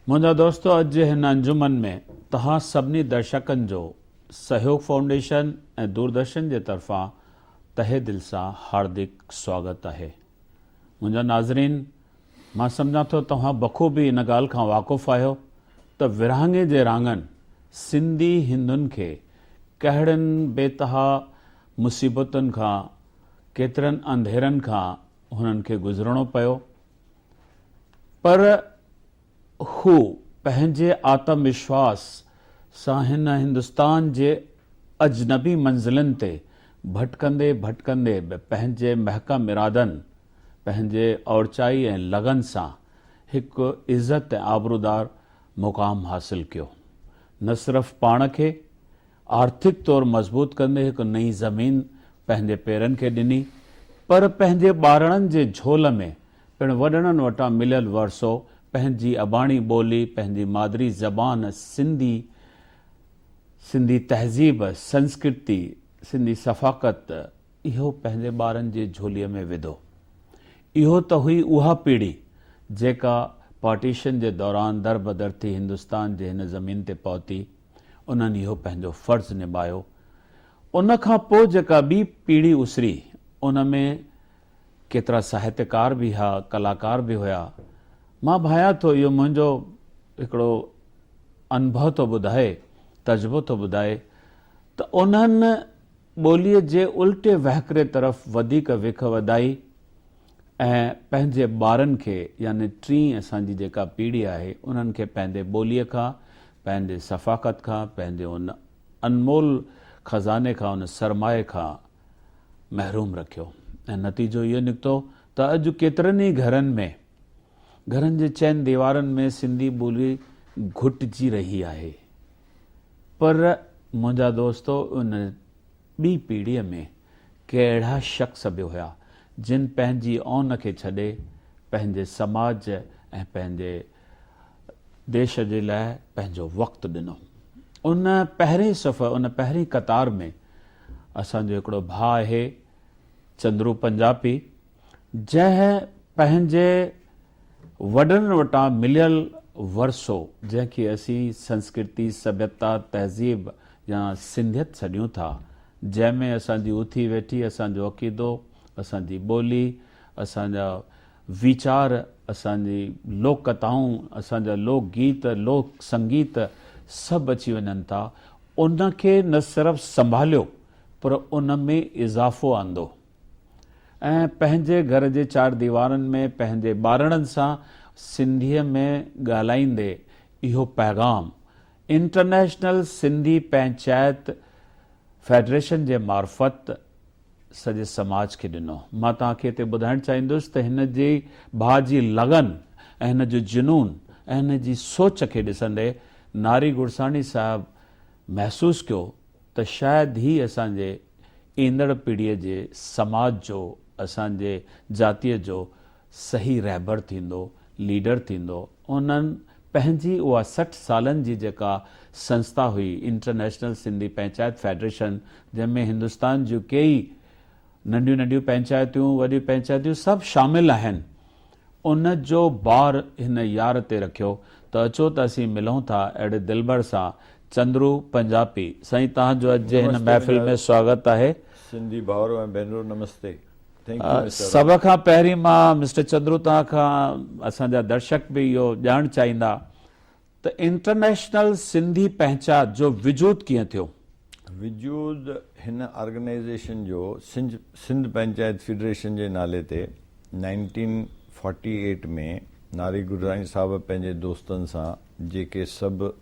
मुंहिंजा दोस्तो, अॼु हिन अंजुमन में तव्हां सभिनी दर्शकनि जो सहयोग फाउंडेशन ऐं दूरदर्शन जे तरफ़ां तहे दिल सां हार्दिक स्वागत आहे। मुंहिंजा नाज़रीन, मां सम्झां थो तव्हां बख़ूबी इन ॻाल्हि खां वाक़ुफ़ु आहियो त विरहाङे जे राङनि सिंधी हिंदुनि खे कहिड़नि बेतहा मुसीबतुनि खां, केतिरनि अंधेरनि खां हुननि खे गुज़रणो पियो, पर हू पंहिंजे आत्मविश्वास सां हिन हिंदुस्तान जे अजनबी मंज़िलनि ते भटकंदे भटकंदे पंहिंजे महकम इरादनि, पंहिंजे औरचाई ऐं लगन सां हिकु इज़त ऐं आबरूदार मुक़ाम हासिल कयो। न सिर्फ़ पाण खे आर्थिक तौरु मज़बूत कंदे हिकु नई ज़मीन पंहिंजे पेरनि खे ॾिनी, पर पंहिंजे ॿारनि जे झोल में पिणु वॾड़नि वटां मिलियल वरसो, पंहिंजी अबाणी ॿोली, पंहिंजी मादरी ज़बान सिंधी तहज़ीब, संस्कृति, सिंधी सफ़ाक़त, इहो पंहिंजे ॿारनि जी झोलीअ में विधो। इहो त हुई उहा पीढ़ी जेका पार्टीशन जे दौरान दर बदर थी हिंदुस्तान जे हिन ज़मीन ते पहुती। उन्हनि इहो पंहिंजो फ़र्ज़ु निभायो। उन खां पोइ जेका ॿी पीढ़ी उसरी, उन में केतिरा साहित्यकार बि हुआ, कलाकार बि हुया। मां भायां थो, इहो मुंहिंजो हिकिड़ो अनुभव थो ॿुधाए, तजुर्बो थो ॿुधाए त उन्हनि ॿोलीअ जे उल्टे वहकरे तरफ़ वधीक विख वधाई ऐं पंहिंजे ॿारनि खे, यानी टीं असांजी जेका पीढ़ी आहे, उन्हनि खे पंहिंजे ॿोलीअ खां, पंहिंजे सफ़ाक़त खां, पंहिंजे उन अनमोल खज़ाने खां, उन सरमाए खां महरूम रखियो। ऐं नतीजो इहो निकितो त अॼु केतिरनि ई घरनि में, घरनि जे चइनि दीवारनि में सिंधी ॿोली घुटिजी रही आहे। पर मुंहिंजा दोस्तो, उन ॿी पीढ़ीअ में कहिड़ा शख़्स बि हुया जिन पंहिंजी औन खे छॾे पंहिंजे समाज ऐं पंहिंजे देश जे लाइ पंहिंजो वक़्तु ॾिनो। उन पहिरीं सफ़र, उन पहिरीं कतार में असांजो हिकिड़ो भाउ आहे, चंद्रू पंजाबी, जंहिं पंहिंजे वॾनि वटां मिलियल वरसो, जंहिंखे असीं संस्कृति, सभ्यता, तहज़ीब या सिंधियत छॾियूं था, जंहिंमें असांजी उथी वेठी, असांजो अक़ीदो, असांजी ॿोली, असांजा वीचार, असांजी लोक कथाऊं, असांजा लोक गीत, लोक संगीत सभु अची वञनि था। उनखे न सिर्फ़ु संभालियो, पर उन में इज़ाफ़ो आंदो ऐं पंहिंजे घर जे चारि दीवारनि में पंहिंजे ॿारनि सां सिंधीअ में ॻाल्हाईंदे इहो पैगाम इंटरनेशनल सिंधी पंचायत फेडरेशन जे मार्फत सॼे समाज खे ॾिनो। मां तव्हांखे हिते ॿुधाइणु चाहींदुसि त हिन जी भाउ जी लगन ऐं हिन जो जुनून ऐं हिन जी सोच खे ॾिसंदे नारी गुरसाणी साहिबु महसूसु कयो त शायदि ही असांजे ईंदड़ पीढ़ीअ जे समाज जो, असांजे जातीअ जो सही रहबर थींदो, लीडर थींदो। उन्हनि पंहिंजी उहा 60 सालनि जी जेका संस्था हुई, इंटरनेशनल सिंधी पंचायत फेडरेशन, जंहिंमें हिंदुस्तान जूं कई नंढियूं नंढियूं पंचायतूं, वॾियूं पंचायतूं सभु शामिल आहिनि, उन जो बार हिन यार ते रखियो। त अचो त असीं मिलूं था अहिड़े दिलबर सां, चंद्रू पंजाबी। साईं, तव्हांजो अॼु हिन महफ़िल में स्वागत आहे। सिंधी भाउरो ऐं भेनरो, नमस्ते। सभ खां पहिरीं मां मिस्टर चंद्रू, तव्हां खां, असांजा दर्शक बि इहो ॼाणणु चाहींदा त इंटरनेशनल सिंधी पंचायत जो वजूद कीअं थियो? वजूद हिन ऑर्गेनाइज़ेशन जो सिंध पंचायत फेडरेशन जे नाले ते 1948 में नारी गुरसाणी साहब पंहिंजे दोस्तनि सां, जेके सभु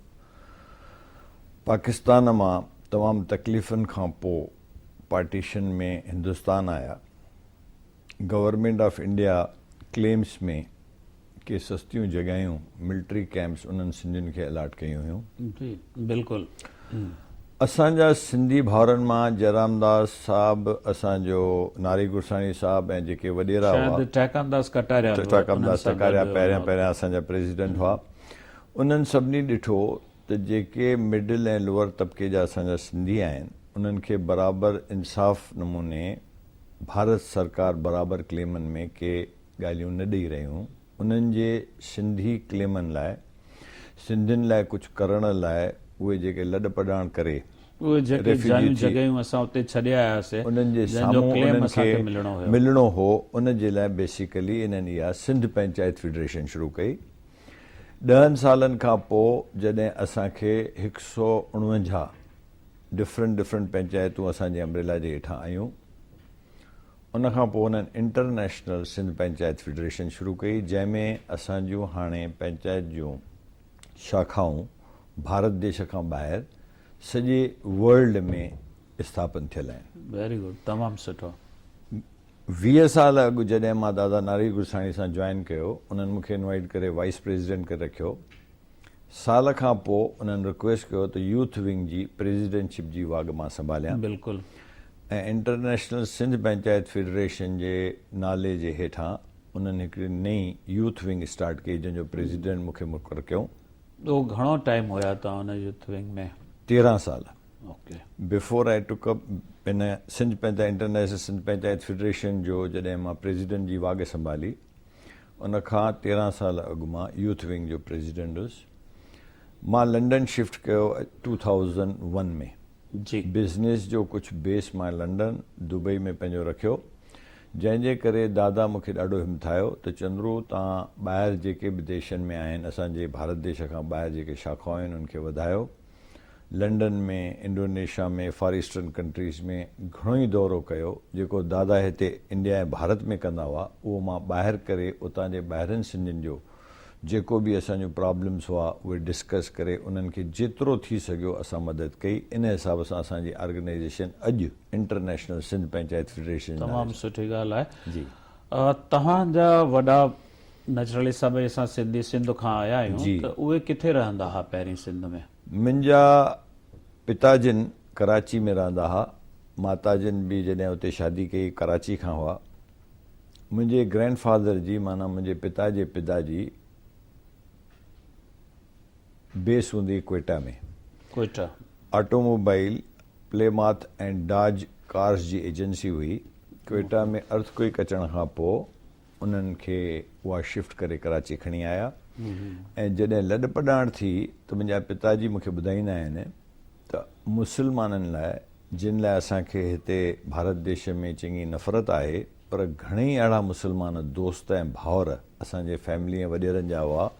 पाकिस्तान मां तमामु तकलीफ़ुनि खां पोइ पार्टीशन में हिंदुस्तान आया, गवर्नमेंट ऑफ इंडिया क्लेम्स में के सस्तियूं जॻहियूं, मिलिट्री कैंप्स उन्हनि सिंधियुनि खे अलॉट कयूं हुयूं। जी बिल्कुलु। असांजा सिंधी भाउरनि मां जयरामदास साहिबु, असांजो नारी गुरसाणी साहिबु ऐं जेके वॾेरा हुआ, टेकामदास कटारिया पहिरियां असांजा प्रेसिडेंट हुआ, उन्हनि सभिनी ॾिठो त जेके मिडिल ऐं लोअर तबिके जा असांजा सिंधी आहिनि, उन्हनि खे बराबरि इंसाफ़ नमूने भारत सरकार बराबरि क्लेमनि में के ॻाल्हियूं न ॾेई रहियूं, उन्हनि जे सिंधी क्लेमनि लाइ, सिंधियुनि लाइ कुझु करण लाइ उहे जेके लॾ पॾाण करे उहे जेके refugee जायूं थी, जॻहियूं असां उते छॾे आयासीं उन्हनि जे जंहिंजो साम्हूं क्लेम उन्हनि असांखे खे मिलणो हुयो। मिलणो हो, उन जे लाइ बेसिकली इन्हनि इहा सिंध पंचायत फेडरेशन शुरू कई। 10 सालनि खां पोइ जॾहिं असांखे 149 डिफरेंट पंचायतूं असांजे अम्ब्रेला जे हेठां आयूं, उनखां पोइ उन्हनि इंटरनेशनल सिंध पंचायत फेडरेशन शुरू कई, जंहिंमें असांजूं हाणे पंचायत जूं शाखाऊं भारत देश खां ॿाहिरि सॼे वर्ल्ड में स्थापन थियल आहिनि। वेरी गुड, तमामु सुठो। 20 साल अॻु जॾहिं मां दादा नारी गुरसाणी सां जॉइन कयो, उन्हनि मूंखे इनवाइट करे वाइस प्रेसिडेंट करे रखियो। साल खां पोइ उन्हनि रिक्वेस्ट कयो त यूथ विंग जी प्रेसिडेंटशिप जी वाग मां संभालियां, बिल्कुलु। ऐं इंटरनेशनल सिंध पंचायत फेडरेशन जे नाले जे हेठां उन्हनि हिकिड़ी नई यूथ विंग स्टार्ट कई, जंहिंजो प्रेसिडेंट मूंखे मुक़ररु कयो। उहो घणो टाइम हुया तव्हां हुन यूथ विंग में? 13 साल। Okay. Before I took up in Sindh panchayat international Sindh panchayat federation जो जॾहिं मां प्रेसिडेंट जी वाग संभाली, उनखां 13 साल अॻु मां यूथ विंग जो प्रेसिडेंट हुयुसि। मां लंडन शिफ्ट कयो 2001 में। जी। बिज़नेस जो कुझु बेस मां लंडन, दुबई में पंहिंजो रखियो, जंहिंजे करे दादा मूंखे ॾाढो हिमथायो त चंद्रू तव्हां ॿाहिरि जेके बि देशनि में आहिनि, असांजे भारत देश खां ॿाहिरि जेके शाखाऊं आहिनि उनखे वधायो। लंडन में, इंडोनेशिया में, फार ईस्टर्न कंट्रीज़ में घणो ई दौरो कयो। जेको दादा हिते इंडिया ऐं भारत में कंदा हुआ, उहो मां ॿाहिरि करे उतां जे ॿाहिरनि सिंधियुनि जो जेको बि असांजो प्रॉब्लम्स हुआ उहे डिस्कस करे उन्हनि खे जेतिरो थी सघियो असां मदद कई। इन हिसाब सां असांजी ऑर्गेनाइजेशन अॼु इंटरनेशनल सिंध पंचायत फेडरेशन तमामु सुठी ॻाल्हि आहे। जी। तव्हांजा वॾा नेचुरली सभई असां सिंधी सिंध खां आया आहियूं, त उहे किथे रहंदा हुआ पहिरीं सिंध में? मुंहिंजा पिताजिन कराची में रहंदा हुआ, माताजिन बि जॾहिं उते शादी कई कराची खां हुआ। मुंहिंजे ग्रैंडफादर जी, माना मुंहिंजे पिता जे पिताजी बेस हूंदी क्वेटा में। क्वेटा ऑटोमोबाइल प्लेमाथ ऐं डाज कार्स जी एजेंसी हुई। क्वेटा में अर्थक्वेक अचण खां पोइ उन्हनि खे उहा शिफ्ट करे कराची खणी आया, ऐं जॾहिं लॾ पॾाण थी त मुंहिंजा पिताजी मूंखे ॿुधाईंदा आहिनि त मुस्लमाननि लाइ, जिन लाइ असांखे हिते भारत देश में चङी नफ़रत आहे, पर घणेई अहिड़ा मुस्लमान दोस्त ऐं भाउर असांजे फैमिली ऐं वॾेरनि जा हुआ,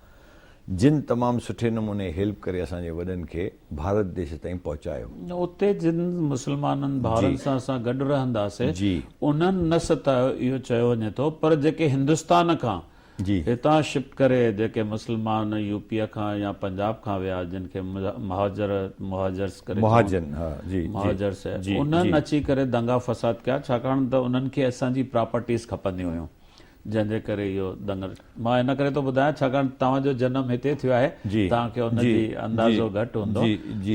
जिन तमामु सुठे नमूने हेल्प करे असांजे वॾनि खे भारत देश ताईं पहुचायो। उते जिन मुस्लमाननि भाउरनि सां असां गॾु रहंदासीं, जी, उन्हनि न सतायो इहो चयो वञे थो, पर जेके हिंदुस्तान खां जी, हितां शिफ्ट करे जेके मुस्लमान यूपीअ खां या पंजाब खां विया, जिन खे मुहाजर्स करे महाजन, हा, जी, मुहाजर्स, जी, उन्हनि जी। अची करे दंगा फसाद कया, छाकाणि त उन्हनि खे असांजी प्रॉपर्टीज़ खपंदियूं हुयूं, जंहिंजे करे इहो दंगल। मां इन करे थो ॿुधायां छाकाणि तव्हांजो जनम हिते थियो आहे, तव्हांखे हुनजी अंदाज़ो घटि हूंदो,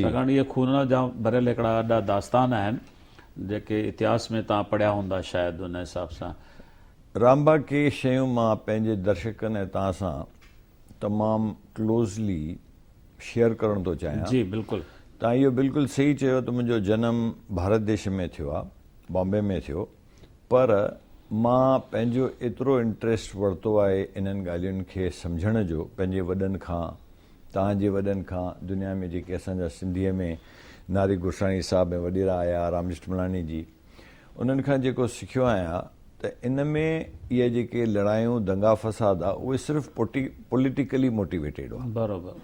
छाकाणि इहे खून जा भरियल हिकिड़ा वॾा दास्तान आहिनि जेके इतिहास में तव्हां पढ़िया हूंदा शायदि। उन हिसाब सां रामबा के शयूं मां पंहिंजे दर्शकनि ऐं तव्हां सां तमामु क्लोज़ली शेयर करणु थो चाहियां। जी बिल्कुलु। तव्हां इहो बिल्कुलु सही चयो त मुंहिंजो जनम भारत देश में थियो आहे, बॉम्बे में थियो, पर मां पंहिंजो एतिरो इंट्रस्ट वरितो आहे इन्हनि ॻाल्हियुनि खे सम्झण जो पंहिंजे वॾनि खां, तव्हांजे वॾनि खां, दुनिया में जेके असांजा सिंधीअ में नारी गुरसाणी साहिब ऐं वॾेरा आया, राम जेठमलानी जी, उन्हनि खां जेको सिखियो आहियां त इन में इहे जेके लड़ायूं दंगा फसाद आहे उहे सिर्फ़ु पॉलिटिकली मोटिवेटेड हुआ। बराबरि।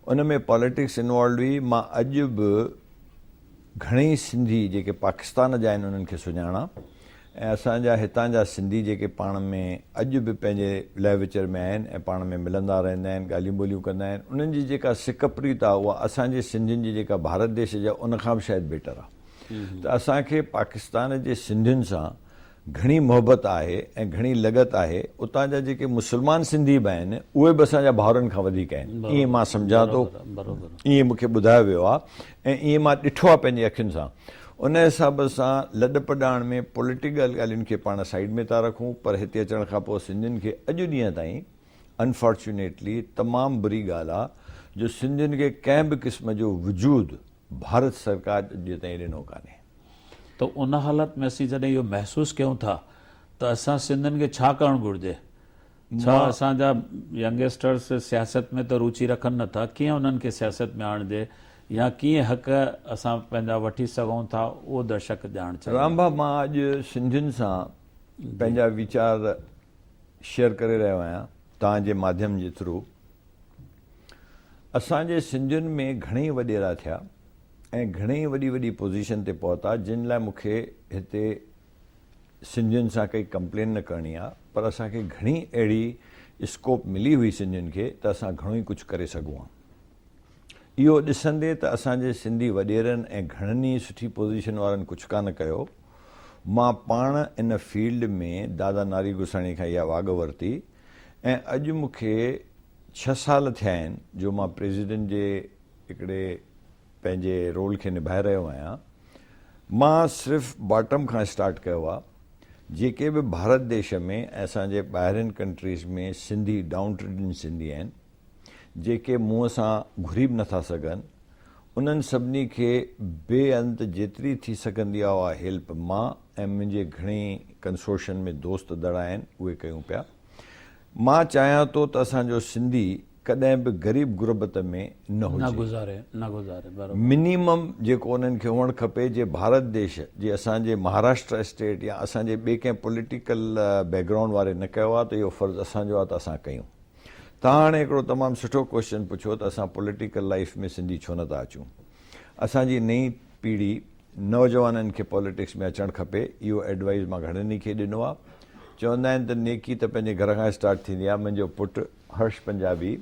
उन में पॉलिटिक्स इन्वॉल्व हुई। मां अॼु बि घणेई सिंधी जेके पाकिस्तान जा आहिनि उन्हनि खे सुञाणा, ऐं असांजा हितां जा सिंधी जेके पाण में अॼु बि पंहिंजे लय विचर में आहिनि ऐं पाण में मिलंदा रहंदा आहिनि, ॻाल्हियूं ॿोलियूं कंदा आहिनि, उन्हनि जी जेका सिकप्रीत आहे उहा असांजे सिंधियुनि जी जेका भारत देश जा उनखां बि शायदि बेटर आहे। त असांखे पाकिस्तान जे सिंधियुनि सां घणी मोहबत आहे ऐं घणी लॻत आहे। उतां जा जेके मुस्लमान सिंधी बि आहिनि उहे बि असांजा भाउरनि खां वधीक आहिनि, ईअं मां सम्झां थो, ईअं मूंखे ॿुधायो वियो आहे ऐं ईअं मां ॾिठो आहे पंहिंजी अखियुनि सां। उन हिसाब सां लॾ पॾाण में पॉलिटिकल ॻाल्हियुनि खे पाण साइड में था रखूं, पर हिते अचण खां पोइ सिंधियुनि खे अॼु ॾींहं ताईं अनफॉर्चुनेटली तमामु बुरी ॻाल्हि आहे जो सिंधियुनि खे कंहिं बि क़िस्म जो वजूदु भारत सरकार अॼु ताईं ॾिनो कान्हे। त उन हालत में असीं जॾहिं इहो महसूसु कयूं था त असां सिंधियुनि खे छा करणु घुरिजे? छा असांजा यंगस्टर्स सियासत में त रुचि रखनि नथा, कीअं उन्हनि खे सियासत में आणिजे या कीअं हक़ असां पंहिंजा वठी सघूं था उहो दर्शक ॼाणणु चाहिनि। रामभा, मां अॼु सिंधियुनि सां पंहिंजा वीचार शेयर करे रहियो आहियां तव्हांजे माध्यम जे थ्रू। असांजे सिंधियुनि में घणेई वॾेरा थिया ऐं घणेई वॾी वॾी पोज़ीशन ते पहुता, जिन लाइ मूंखे हिते सिंधियुनि सां काई कंप्लेन न करणी आहे, पर असांखे घणी अहिड़ी स्कोप मिली हुई सिंधियुनि खे त असां घणो ई कुझु करे सघूं हा। इहो ॾिसंदे त असांजे सिंधी वॾेरनि ऐं घणनि ई सुठी पोज़ीशन वारनि कुझु कान कयो। मां पाण इन फील्ड में दादा नारी गुसाणी खां इहा वाग वरिती ऐं अॼु मूंखे 6 साल थिया आहिनि जो मां प्रेसिडेंट जे हिकिड़े पंहिंजे रोल खे निभाए रहियो आहियां। मां सिर्फ़ु बॉटम खां स्टार्ट कयो आहे। जेके बि भारत देश में ऐं असांजे ॿाहिरिनि कंट्रीज़ में सिंधी डाउन ट्रेडिन सिंधी आहिनि, जेके मुंहं सां घुरी बि नथा सघनि, उन्हनि सभिनी खे बेअंत जेतिरी थी सघंदी आहे उहा हेल्प मां ऐं मुंहिंजे घणेई कंसोर्शियम में दोस्त दड़ आहिनि उहे कयूं पिया। मां चाहियां थो त असांजो सिंधी कॾहिं बि ग़रीब गुरबत में न हुजे, मिनिमम जेको उन्हनि खे हुअणु खपे। जे भारत देश जे असांजे महाराष्ट्र स्टेट या असांजे ॿिए कंहिं पॉलिटिकल बैकग्राउंड वारे न कयो आहे त इहो फ़र्ज़ु असांजो आहे त असां कयूं। तव्हां हाणे हिकिड़ो तमामु सुठो क्वेश्चन पुछो त असां पॉलिटिकल लाइफ में सिंधी छो नथा अचूं। असांजी नई पीढ़ी नौजवाननि खे पॉलिटिक्स में अचणु खपे। इहो एडवाइस मां घणनि खे ॾिनो आहे। चवंदा आहिनि त नेकी त पंहिंजे घर खां स्टार्ट थींदी आहे। मुंहिंजो पुटु हर्ष Punjabi,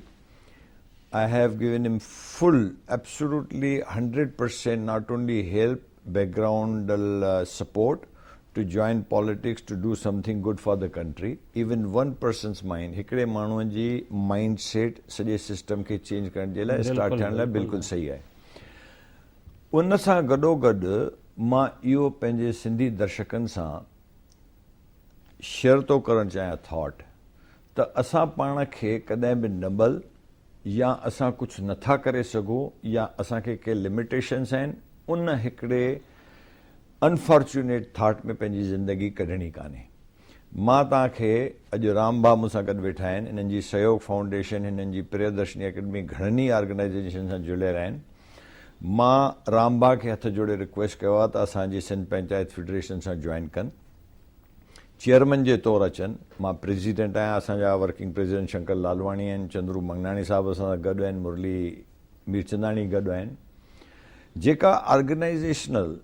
I have given him full, absolutely 100% not only help, backgroundal support to join politics to do something good for the country. Even one person's mind, हिकिड़े माण्हूअ जी माइंड सेट सॼे सिस्टम खे चेंज करण जे लाइ स्टार्ट थियण लाइ बिल्कुलु सही आहे। उन सां गॾोगॾु मां इहो पंहिंजे सिंधी दर्शकनि सां शेयर थो करणु चाहियां थॉट त असां पाण खे कॾहिं बि नबल या असां कुझु नथा करे सघूं या असांखे के लिमिटेशन्स आहिनि, उन हिकिड़े अनफॉर्चुनेट थाट में पंहिंजी ज़िंदगी कढणी कान्हे। मां तव्हांखे अॼु रामभा मूंसां गॾु वेठा आहिनि, हिननि जी सहयोग फाउंडेशन, हिननि जी प्रियदर्शनी अकेडमी घणनि ई ऑर्गेनाइज़ेशन सां जुड़ियल आहिनि। मां रामभा खे हथ जोड़े रिक्वेस्ट कयो आहे त असांजी सिंध पंचायत फेडरेशन सां जॉइन कनि, चेयरमैन जे तौरु अचनि। मां प्रेसिडेंट आहियां, असांजा वर्किंग प्रेसिडेंट शंकर लालवाणी आहिनि, चंद्रू मंगनाणी साहिब असां सां गॾु आहिनि, मुरली मीरचंदाणी गॾु आहिनि। जेका ऑर्गेनाइज़ेशनल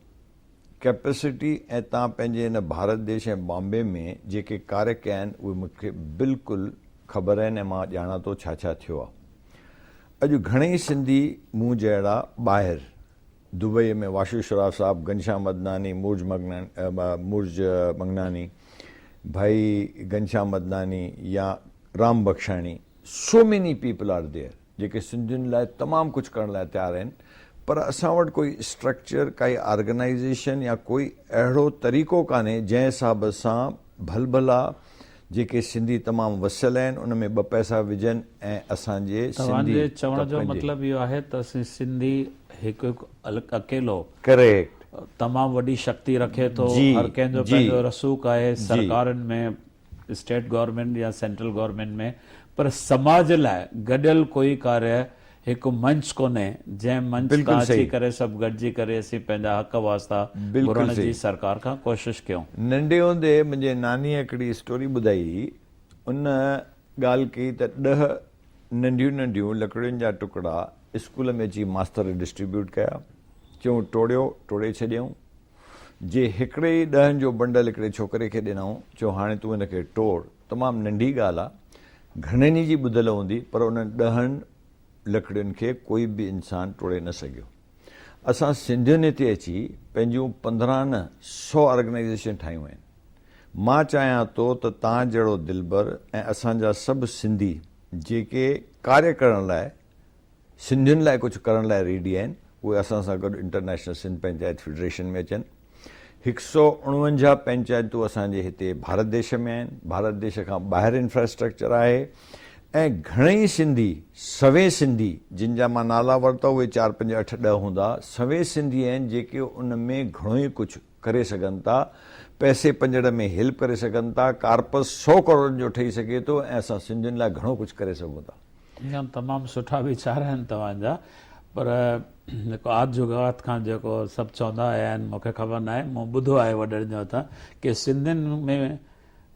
कैपेसिटी ऐं तव्हां पंहिंजे हिन भारत देश ऐं बॉम्बे में जेके कार्य कया आहिनि उहे मूंखे बिल्कुलु ख़बर आहिनि ऐं मां ॼाणा थो छा छा थियो आहे। अॼु घणेई सिंधी मूं जहिड़ा ॿाहिरि दुबई में वाशू शराफ साहब, घनश्याम मदनानी, मुर्ज मंगनानी, भाई घनश्याम मदनानी या Ram Bakhshani, so many people are there जेके सिंधियुनि लाइ तमामु कुझु करण लाइ तयारु आहिनि। पर असां वटि कोई स्ट्रक्चर, काई ऑर्गेनाइज़ेशन या कोई अहिड़ो तरीक़ो कान्हे जंहिं हिसाब सां भलभला जेके सिंधी तमामु वसियल आहिनि उन में 2 पैसा विझनि ऐं असांजे सिंधी चवण जो मतिलबु इहो आहे त सिंधी हिकु अकेलो करेक्ट तमामु वॾी शक्ति रखे थो। हर कंहिंजो पंहिंजो रसूख आहे सरकारनि में, स्टेट गवर्नमेंट या सेंट्रल गवर्नमेंट में, पर समाज लाइ गॾियल कोई कार्य हिकु मंच कोन्हे जंहिं मंच तां अची करे सभु गॾिजी करे असीं पंहिंजा हक़ वास्ता घुरण जी सरकार खां कोशिशि कयूं। नंढे हूंदे मुंहिंजे नानीअ हिकिड़ी स्टोरी ॿुधाई। उन ॻाल्हि कई त 10 नंढियूं नंढियूं लकड़ियुनि जा टुकड़ा स्कूल में अची मास्तर डिस्ट्रीब्यूट कया। चयूं टोड़े छॾियऊं। जे हिकिड़े ई 10 जो बंडल हिकिड़े छोकिरे खे ॾिनऊं, चयो हाणे तूं हिनखे टोड़। तमामु नंढी ॻाल्हि आहे, घणनि जी ॿुधल हूंदी, पर उन्हनि 10 लकड़ियुनि खे कोई बि इंसानु टोड़े न सघियो। असां सिंधियुनि हिते अची पंहिंजूं 15 न 100 ऑर्गेनाइज़ेशन ठाहियूं आहिनि। मां चाहियां थो त तव्हां जहिड़ो दिलबर ऐं असांजा सभु सिंधी जेके कार्य करण लाइ, सिंधियुनि लाइ कुझु करण लाइ रेडी आहिनि, उहे असां सां गॾु इंटरनेशनल सिंध पंचायत फेडरेशन में अचनि। 149 पंचायतूं असांजे हिते भारत देश में आहिनि। भारत देश खां ॿाहिरि इंफ्रास्ट्रक्चर आहे ऐं घणेई सिंधी, सवे सिंधी जिन जा मां नाला वरिता उहे 4, 5, 8, 10 हूंदा, सवे सिंधी आहिनि जेके उन में घणो ई कुझु करे सघनि था, पैसे पंजड़ में हेल्प करे सघनि था, कार्पस 100 करोड़ जो ठही सघे थो ऐं असां सिंधियुनि लाइ घणो कुझु करे सघूं था। ईअं तमामु सुठा वीचार आहिनि तव्हांजा, पर जेको आद जुगात खां जेको सभु चवंदा आया आहिनि, मूंखे ख़बर न आहे, मूं ॿुधो आहे वॾनि जो हथां कि सिंधियुनि में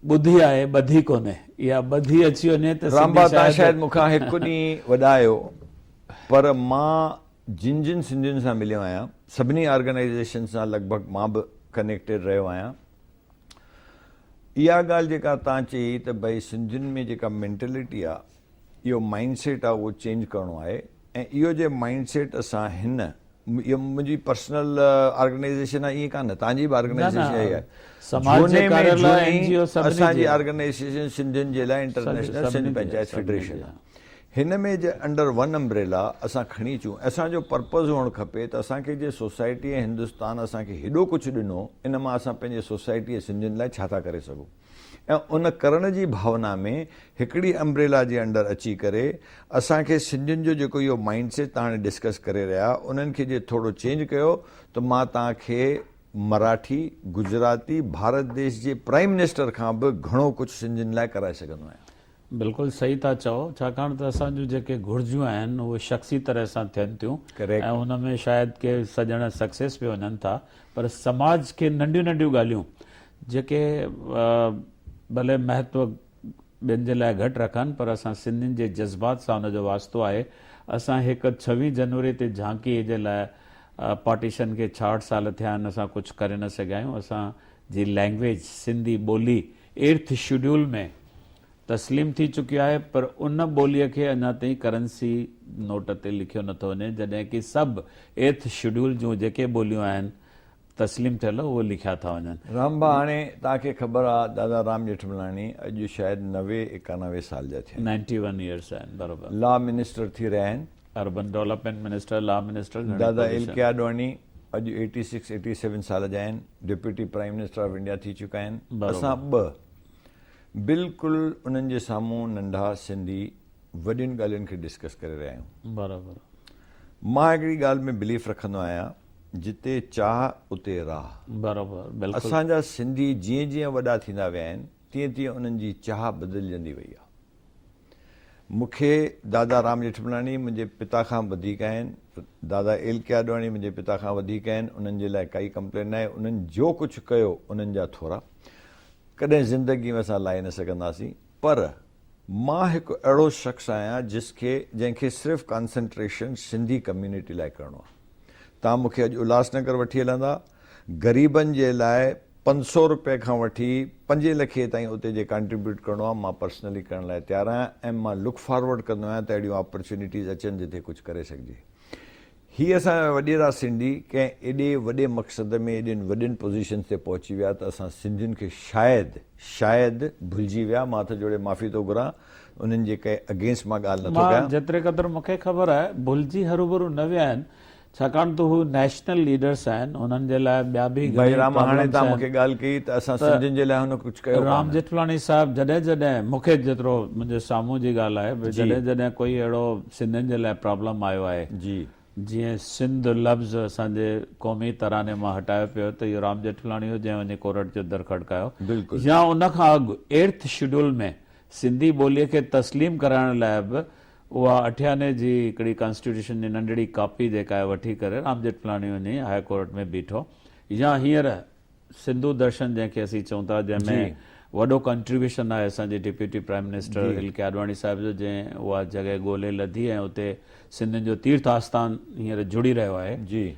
ॿुधी आहे ॿधी कोन्हे, इहा ॿधी अची वञे त रामबा तव्हां शायदि मूंखां हिकु ॾींहुं वॾा आहियो, पर मां जिन जिन सिंधियुनि सां मिलियो आहियां सभिनी ऑर्गेनाइज़ेशन सां लॻभॻि मां बि कनेक्टेड रहियो आहियां। इहा ॻाल्हि जेका तव्हां चई त भई सिंधियुनि में जेका मेंटेलिटी आहे, इहो माइंडसेट आहे, उहो चेंज करिणो आहे। ऐं इहो जे माइंडसेट असां हिन, इहो मुंहिंजी पर्सनल ऑर्गेनाइज़ेशन आहे, ईअं कान, तव्हांजी बि ऑर्गेनाइज़ेशन आहे, असांजी ऑर्गेनाइज़ेशन सिंधियुनि जे लाइ इंटरनेशनल सिंध पंचायत फेडरेशन आहे। हिन में जे अंडर वन अम्ब्रेला असां खणी अचूं। असांजो पर्पज़ हुअणु खपे त असांखे जे सोसाइटी ऐं हिंदुस्तान असांखे हेॾो कुझु ॾिनो, इन मां असां पंहिंजे सोसाइटी ऐं सिंधियुनि लाइ छा था करे सघूं, ऐं उन करण जी भावना में हिकिड़ी अम्ब्रेला जे अंडर अची करे असांखे सिंधियुनि जो जेको इहो माइंडसेट तव्हां हाणे डिस्कस करे रहिया, उन्हनि खे जे थोरो चेंज कयो त मां तव्हांखे मराठी, गुजराती, भारत देश जे प्राइम मिनिस्टर खां बि घणो कुझु सिंधियुनि लाइ कराए सघंदो आहियां। बिल्कुलु सही था चओ, छाकाणि त असांजूं जेके घुर्जियूं आहिनि उहे शख़्सी तरह सां थियनि थियूं, ऐं उन में शायदि के सॼण सक्सेस बि वञनि था, पर समाज खे नंढियूं नंढियूं ॻाल्हियूं जेके भले महत्व ॿियनि जे लाइ घटि रखनि, पर असां सिंधियुनि जे जज़्बात सां हुनजो वास्तो आहे। असां हिकु 26 जनवरी ते झांकी जे लाइ पार्टीशन खे 66 साल थिया आहिनि, असां कुझु करे न सघिया आहियूं। असांजी लैंग्वेज सिंधी ॿोली 8th शेड्यूल में तस्लीम थी चुकी आहे, पर उन ॿोलीअ खे अञा ताईं करेंसी नोट ते लिखियो नथो वञे, जॾहिं कि सभु 8th शेड्यूल जूं जेके ॿोलियूं आहिनि तस्लीम थियल उहे लिखिया था वञनि। रामबा, हाणे तव्हांखे ख़बर आहे दादा राम जेठमलानी अॼु शायदि 90-91 साल जा थिया, 91 ईयर्स आहिनि, बराबरि। लॉ मिनिस्टर थी रहिया आहिनि, urban development minister, law minister. दादा एल के आडवाणी अॼु 86-87 साल जा आहिनि, deputy prime minister of India थी चुका आहिनि। असां ॿ बिल्कुलु उन्हनि जे साम्हूं नंढा सिंधी वॾियुनि ॻाल्हियुनि खे डिस्कस करे रहिया आहियूं। बराबरि। मां हिकिड़ी ॻाल्हि में बिलीफ रखंदो आहियां, जिते चाह उते राह। बराबरि। असांजा सिंधी जीअं जीअं वॾा थींदा विया आहिनि, तीअं तीअं उन्हनि जी चाह बदिलजंदी वई आहे। मूंखे दादा राम जेठमलानी मुंहिंजे पिता खां वधीक आहिनि, दादा एल के आडवाणी मुंहिंजे पिता खां वधीक आहिनि, उन्हनि जे लाइ काई कंप्लेन न आहे। उन्हनि जो कुझु कयो उन्हनि जा थोरा कॾहिं ज़िंदगी में असां लाहे न सघंदासीं, पर मां हिकु अहिड़ो शख़्स आहियां जंहिंखे सिर्फ़ु कॉन्सेंट्रेशन सिंधी कम्यूनिटी लाइ करिणो आहे। तव्हां मूंखे अॼु उल्हासनगर वठी हलंदा, ग़रीबनि जे लाइ 500 रुपए खां वठी 5 लखे ताईं उते जे कंट्रीब्यूट करिणो आहे, मां पर्सनली करण लाइ तयारु आहियां, ऐं मां लुक फॉरवर्ड कंदो आहियां त अहिड़ियूं अपॉर्चुनिटीज़ अचनि जिते कुझु करे सघिजे। हीअ असांजा वॾेरा सिंधी कंहिं एॾे वॾे मक़सद में एॾियुनि वॾियुनि पोज़ीशन्स ते पहुची विया त असां सिंधियुनि खे शायदि भुलिजी विया। मां हथ जोड़े माफ़ी थो घुरां, उन्हनि जे कंहिं अगेंस्ट मां ॻाल्हि नथो कयां। जेतिरे क़दुरु मूंखे ख़बर आहे भुलिजी हरूभरू न विया आहिनि, छाकाणि त हू नेशनल लीडर्स आहिनि, उन्हनि जे लाइ ॿिया बि भई राम, हाणे तव्हां मूंखे ॻाल्हि कई त असां सिंधियुनि जे लाइ हुन कुझु कयो। राम जेठमलानी साहिबु जॾहिं जॾहिं मूंखे जेतिरो मुंहिंजे साम्हूं जी ॻाल्हि आहे, जॾहिं जॾहिं कोई अहिड़ो सिंधियुनि जे लाइ प्रॉब्लम आयो आहे, जी जीअं सिंध लफ़्ज़ असांजे क़ौमी तराने मां हटायो पियो, त इहो राम जेठमलानी हो जंहिं वञी कोर्ट जो दर खड़कायो। बिल्कुलु। या उन खां अॻु 8th शेड्यूल में सिंधी ॿोलीअ खे तस्लीम कराइण लाइ बि उहा 98 जी हिकिड़ी कॉन्स्टिट्यूशन जी नंढड़ी कॉपी जेका आहे वठी करे राम जेठमलानी वञी हाई कोर्ट में बीठो। या हींअर सिंधु दर्शन जंहिंखे असीं चऊं था, जंहिंमें वॾो कंट्रीब्यूशन आहे असांजे डिप्यूटी प्राइम मिनिस्टर एल के आडवाणी साहिब जो, जंहिं उहा जॻह ॻोल्हे लधी ऐं उते सिंधियुनि जो तीर्थ आस्थान हींअर जुड़ी रहियो आहे। जी,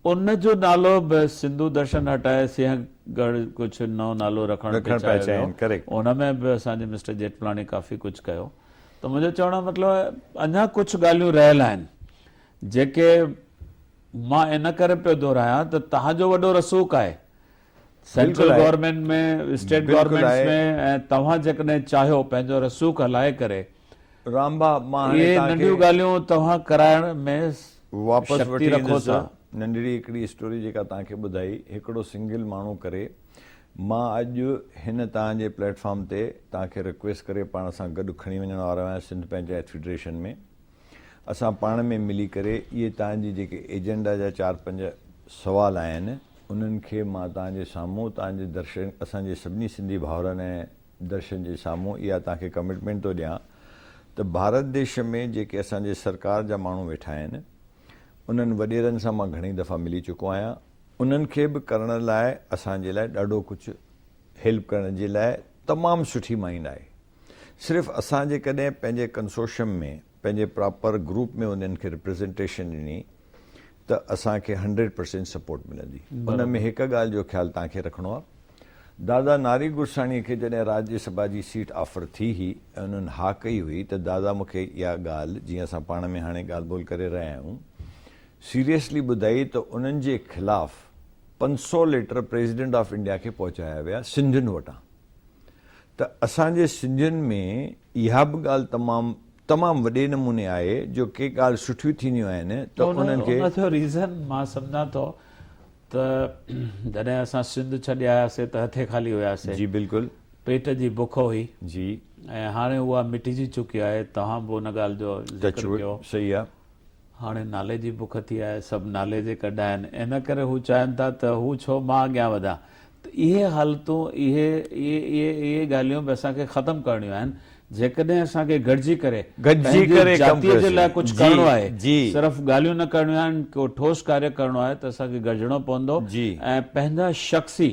उन जो नालो बि सिंधु दर्शन हटाए सिंहगढ़ कुझु नओं नालो रखणु चाहियो। उन में बि असांजे मिस्टर जेठमलानी काफ़ी कुझु कयो। त मुंहिंजो चवण जो मतिलबु अञा कुझु ॻाल्हियूं रहियल आहिनि जेके मां इन करे पियो दोहरायां त तव्हांजो वॾो रसूख़ आहे सेंट्रल गवर्नमेंट में, स्टेट गवर्नमेंट में, ऐं तव्हां जेकॾहिं चाहियो पंहिंजो रसूख़ हलाए करे रामबा इहे नंढियूं ॻाल्हियूं तव्हां कराइण में वापसि वठी रखो था। नंढड़ी हिकिड़ी स्टोरी जेका तव्हांखे ॿुधाई, हिकिड़ो सिंगल माण्हू करे, मां अॼु हिन तव्हांजे प्लेटफॉर्म ते तव्हांखे रिक्वेस्ट करे पाण सां गॾु खणी वञण वारो आहियां सिंध पंचायत फेडरेशन में। असां पाण में मिली करे इहे तव्हांजी जेके एजेंडा जा 4-5 सुवाल आहिनि उन्हनि खे मां तव्हांजे साम्हूं तव्हांजे दर्शन असांजे सभिनी सिंधी भाउरनि ऐं दर्शन जे साम्हूं इहा तव्हांखे कमिटमेंट थो ॾियां त भारत देश में जेके असांजे सरकार जा माण्हू वेठा आहिनि उन्हनि वॾेरनि सां मां घणी दफ़ा मिली चुको आहियां, उन्हनि खे बि करण लाइ असांजे लाइ ॾाढो कुझु हेल्प करण जे लाइ तमामु सुठी माइंड आहे। सिर्फ़ु असां जेकॾहिं पंहिंजे कंसोर्शियम में पंहिंजे प्रॉपर ग्रुप में उन्हनि खे रिप्रेज़ेंटेशन ॾिनी त असांखे 100% सपोर्ट मिलंदी। उन में हिकु ॻाल्हि जो ख़्यालु तव्हांखे रखिणो आहे, दादा नारी गुरसाणीअ खे जॾहिं राज्यसभा जी सीट ऑफर थी हुई ऐं उन्हनि हा कई हुई त दादा मूंखे इहा ॻाल्हि, जीअं असां पाण में हाणे ॻाल्हि ॿोल करे रहिया आहियूं, सीरियसली ॿुधाई त उन्हनि जे ख़िलाफ़ 500 लेटर प्रेसिडेंट ऑफ इंडिया खे पहुचाया विया सिंधियुनि वटां। त असांजे सिंधियुनि में इहा बि ॻाल्हि तमामु वॾे नमूने आहे जो के ॻाल्हि सुठियूं थींदियूं आहिनि त उन्हनि खे उनजो रीज़न मां सम्झां थो त जॾहिं असां सिंध छॾे आयासीं त हथे खाली हुयासीं। जी बिल्कुलु, पेट जी बुख हुई जी, ऐं हाणे उहा मिटिजी चुकी आहे। तव्हां बि उन ॻाल्हि जो ज़िक्र कयो। सही आहे। हाणे नाले जी बुख थी आहे, सभु नाले जे कढा आहिनि, इन करे हू चाहिनि था त हू छो मां अॻियां वधां। त इहे हालतूं इहे ॻाल्हियूं बि असांखे ख़तमु करणियूं आहिनि। जेकॾहिं असांखे गॾिजी करे जातीअ जे लाइ कुझु करिणो आहे, सिर्फ़ु ॻाल्हियूं न करणियूं आहिनि, को ठोस कार्य करिणो आहे त असांखे गॾिजणो पवंदो ऐं पंहिंजा शख़्सी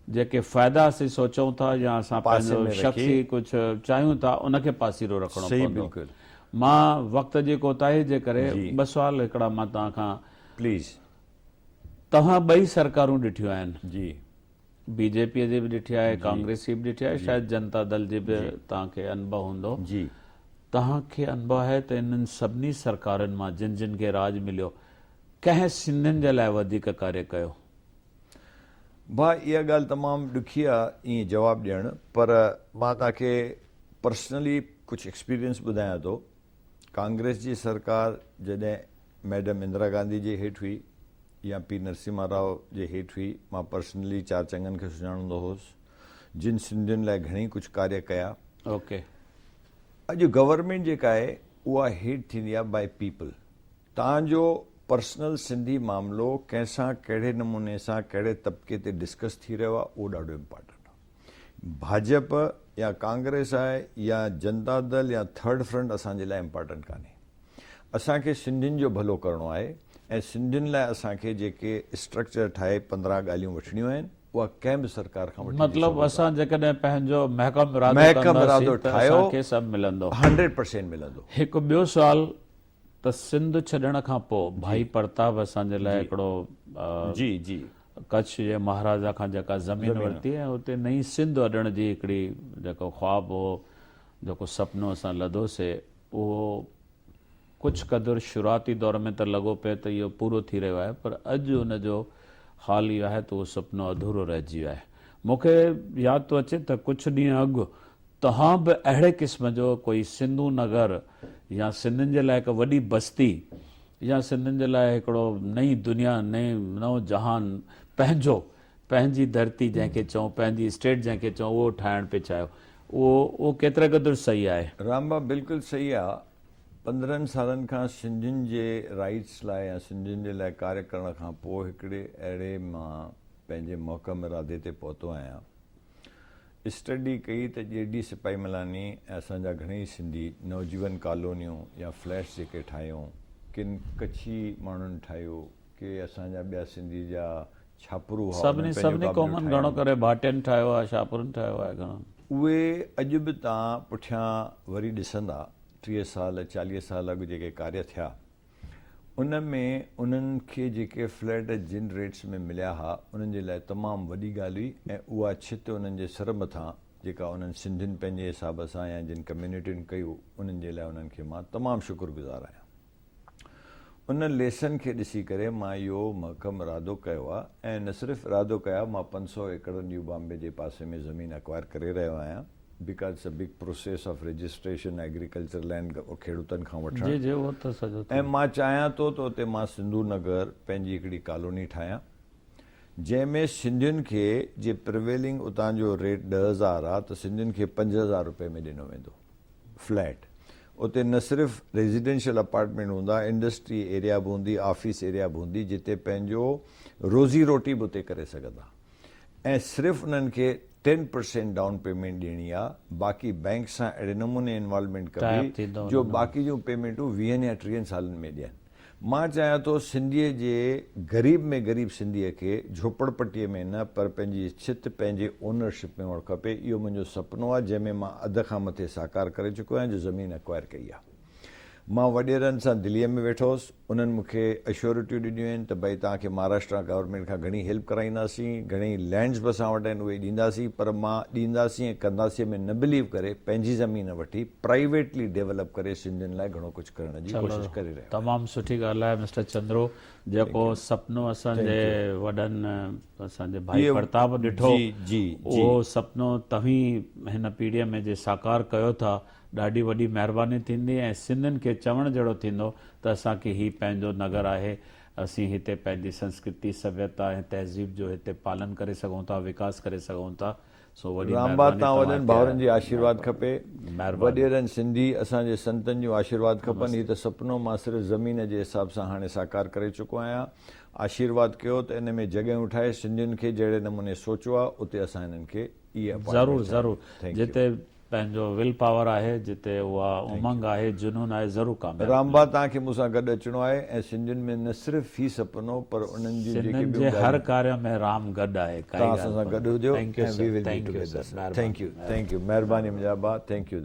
जेके फ़ाइदा असीं सोचूं था या असां पंहिंजो शख़्सी कुझु चाहियूं था उनखे पासीरो रखणो पवंदो। मां वक़्त जी कोताही जे करे 2 सुवाल हिकिड़ा मां तव्हां खां प्लीज़। तव्हां ॿई सरकारूं ॾिठियूं आहिनि, जी, बीजेपीअ जी बि ॾिठी आहे, कांग्रेस जी बि ॾिठी आहे, शायदि जनता दल जी बि तव्हांखे अनुभव हूंदो। जी, तव्हांखे अनुभव आहे त इन्हनि सभिनी सरकारनि मां जिन जिन खे राज मिलियो कंहिं सिंधियुनि जे लाइ वधीक कार्य कयो? भाउ इहा ॻाल्हि तमामु ॾुखी आहे ईअं जवाबु ॾियणु, पर मां तव्हांखे पर्सनली कुझु एक्सपीरियंस ॿुधायां थो। कांग्रेस जी सरकार जॾहिं मैडम इंदिरा गांधी जे हेठि हुई या पी नरसिम्हा राव जे हेठि हुई, मां पर्सनली 4 चङनि खे सुञाणंदो हुउसि जिन सिंधियुनि लाइ घणेई कुझु कार्य कया। ओके, अॼु गवर्नमेंट जेका आहे उहा हेठि थींदी आहे बाय पीपल। तव्हांजो पर्सनल सिंधी मामिलो कंहिंसां कहिड़े नमूने सां कहिड़े तबिके ते डिस्कस थी रहियो आहे उहो ॾाढो इम्पॉर्टेंट आहे। भाजपा या कांग्रेस आहे या जनता दल या थर्ड फ्रंट असांजे लाइ इम्पॉर्टेंट कान्हे। असांखे सिंधियुनि जो भलो करिणो आहे ऐं सिंधियुनि लाइ असांखे जेके स्ट्रक्चर ठाहे 15 ॻाल्हियूं वठणियूं आहिनि उहा कंहिं बि सरकार खां वठी मतिलबु असां जेकॾहिं पंहिंजो महकम इरादो ठाहियो सभु मिलंदो, 100% मिलंदो। हिकु ॿियो सुवाल त सिंध छॾण खां पोइ भाई प्रताप असांजे लाइ हिकिड़ो जी जी कच्छ जे महाराजा खां जेका ज़मीन वरिती ऐं हुते नई सिंध वॾण जी हिकिड़ी जेको ख़्वाबु हो, जेको सुपिनो असां लधोसीं, उहो कुझु क़दुरु शुरूआती दौर में त लॻो पिए त इहो पूरो थी रहियो आहे, पर अॼु उनजो हाल इहो आहे त उहो सुपिनो अधूरो रहिजी वियो आहे। मूंखे यादि थो अचे त कुझु ॾींहं अॻु तव्हां बि अहिड़े क़िस्म जो कोई सिंधू नगर या सिंधियुनि जे लाइ हिकु वॾी बस्ती या सिंधियुनि जे लाइ हिकिड़ो नई दुनिया नओं जहान पंहिंजी धरती जंहिंखे चऊं, पंहिंजी स्टेट जंहिंखे चऊं, उहो ठाहिणु पिए चाहियो। उहो केतिरे क़दुरु सही आहे? रामबा बिल्कुलु सही आहे। 15 सालनि खां सिंधियुनि जे राइट्स लाइ या सिंधियुनि जे लाइ कार्य करण खां पोइ हिकिड़े अहिड़े मां पंहिंजे महकम इरादे ते पहुतो आहियां। स्टडी कई त जेडी सिपाही मलानी ऐं असांजा घणेई सिंधी नवजीवन कॉलोनियूं या फ्लैट्स जेके ठाहियूं, किन कच्छी माण्हुनि ठाहियो, के असांजा ॿिया सिंधी जा छापरू सभिनी क़ौमनि घणो करे भाटियुनि ठाहियो आहे, छापरुनि ठाहियो आहे घणो। उहे अॼु बि तव्हां पुठियां वरी ॾिसंदा 30 साल 40 साल अॻु जेके कार्य थिया उन में उन्हनि खे जेके फ्लैट जिन रेट्स में मिलिया हुआ उन्हनि जे लाइ तमामु वॾी ॻाल्हि हुई ऐं उहा छित उन्हनि जे सर मथां जेका उन्हनि सिंधियुनि पंहिंजे हिसाब सां या जिन कम्यूनिटियुनि कयूं उन्हनि जे लाइ उन्हनि खे मां तमामु शुक्रगुज़ार आहियां। उन लेसन खे ॾिसी करे मां इहो महकम इरादो कयो आहे ऐं न सिर्फ़ु इरादो कया, मां 500 एकड़ न्यू बॉम्बे जे पासे में ज़मीन एक्वायर करे रहियो आहियां because it's a big process of registration agriculture land खेडूतनि खां वठणु। ऐं मां चाहियां थो त उते मां सिंधू नगर पंहिंजी हिकिड़ी कॉलोनी ठाहियां जंहिंमें सिंधियुनि खे जे प्रिवेलिंग उतां जो रेट 10,000 आहे त सिंधियुनि खे 5,000 रुपए में ॾिनो वेंदो फ्लैट। उते न सिर्फ़ु रेजिडेंशियल अपार्टमेंट हूंदा, इंडस्ट्री एरिया बि हूंदी, ऑफिस एरिया बि हूंदी, जिते पंहिंजो रोज़ी रोटी बि उते करे सघंदा। ऐं सिर्फ़ु उन्हनि खे 10% डाउन पेमेंट ॾियणी आहे, बाक़ी बैंक सां अहिड़े नमूने इन्वॉल्वमेंट कबी जो बाक़ी जूं पेमेंटूं 20 या 30 सालनि में ॾियनि। मां चाहियां थो सिंधीअ जे ग़रीब में ग़रीब सिंधीअ खे झोपड़पट्टीअ में न पर पंहिंजी छित पंहिंजे ओनरशिप में हुअणु खपे। इहो मुंहिंजो सुपिनो आहे जंहिंमें मां अध खां मथे साकार करे चुको आहियां, जो ज़मीन एक्वायर कई आहे। मां वॾेरनि सां दिल्लीअ में वेठो हुउसि, उन्हनि मूंखे एश्योरिटियूं ॾिनियूं आहिनि त भई तव्हांखे महाराष्ट्र गवर्नमेंट खां घणी हेल्प कराईंदासीं, घणेई लैंड्स बि असां वटि आहिनि उहे ॾींदासीं, पर मां ॾींदासीं ऐं कंदासीं में न बिलीव करे पंहिंजी ज़मीन वठी प्राइवेटली डेवलप करे सिंधियुनि लाइ घणो कुझु करण जी कोशिशि करे रहियो। तमामु सुठी ॻाल्हि आहे मिस्टर चंद्रो, जेको सपनो असांजे वॾनि असांजे भाई प्रताप ॾिठो, उहो सपनो तव्हीं हिन पीढ़ीअ में जे साकार कयो था, ॾाढी वॾी महिरबानी थींदी ऐं सिंधियुनि खे चवण जहिड़ो थींदो त असांखे ही पंहिंजो नगर आहे, असीं हिते पंहिंजी संस्कृति सभ्यता ऐं तहज़ीब जो हिते पालन करे सघूं था, विकास करे सघूं था। सो वॾी रामबाद तव्हां वॾनि भाउरनि जी आशीर्वाद खपे, वॾेरनि सिंधी असांजे संतनि जो आशीर्वाद खपनि। हीअ त सुपिनो मां सिर्फ़ु ज़मीन जे हिसाब सां हाणे साकार करे चुको आहियां। आशीर्वाद कयो त इन में जॻहियूं ठाहे सिंधियुनि खे जहिड़े नमूने सोचियो आहे उते असां हिननि खे इहे ज़रूरु ज़रूरु जिते पंहिंजो विल पावर आहे, जिते उहा उमंग आहे, जुनून आहे, ज़रूरु कामयाबु। रामबा तव्हांखे मूंसां गॾु अचिणो आहे ऐं सिंधियुनि में न सिर्फ़ु ही सुपिनो पर उन्हनि जी जेके हर कार्य में राम गॾु आहे। तव्हां असां सां गॾु हुजो। थैंक यू, महिरबानी मुंहिंजा भाउ, थैंक यू।